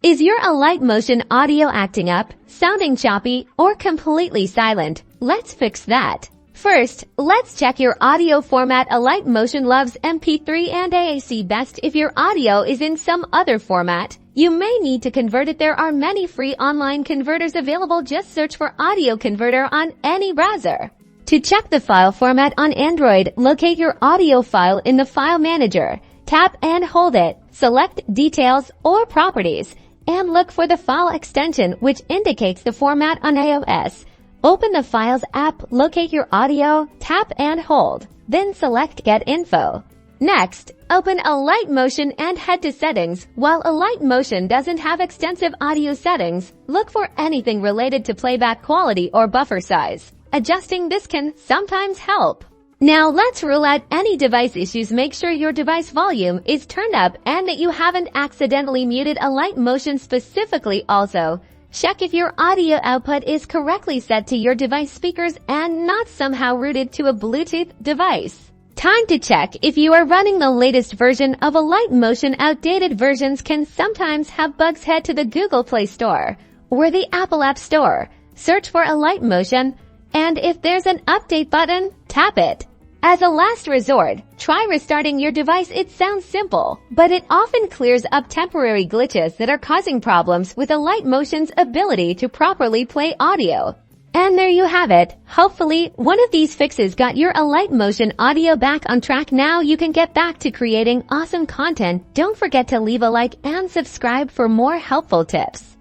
Is your Alight Motion audio acting up, sounding choppy, or completely silent? Let's fix that. First, let's check your audio format. Alight Motion loves MP3 and AAC best. If your audio is in some other format, you may need to convert it. There are many free online converters available. Just search for audio converter on any browser. To check the file format on Android, locate your audio file in the File Manager. Tap and hold it. Select Details or Properties and look for the file extension which indicates the format on iOS. Open the Files app, locate your audio, tap and hold, then select Get Info. Next, open Alight Motion and head to Settings. While Alight Motion doesn't have extensive audio settings, look for anything related to playback quality or buffer size. Adjusting this can sometimes help. Now let's rule out any device issues. Make sure your device volume is turned up and that you haven't accidentally muted Alight Motion specifically. Also, check if your audio output is correctly set to your device speakers and not somehow routed to a Bluetooth device. Time to check if you are running the latest version of Alight Motion. Outdated versions can sometimes have bugs. Head to the Google Play Store or the Apple App Store. Search for Alight Motion, and if there's an update button, tap it. As a last resort, try restarting your device. It sounds simple, but it often clears up temporary glitches that are causing problems with Alight Motion's ability to properly play audio. And there you have it. Hopefully, one of these fixes got your Alight Motion audio back on track. Now you can get back to creating awesome content. Don't forget to leave a like and subscribe for more helpful tips.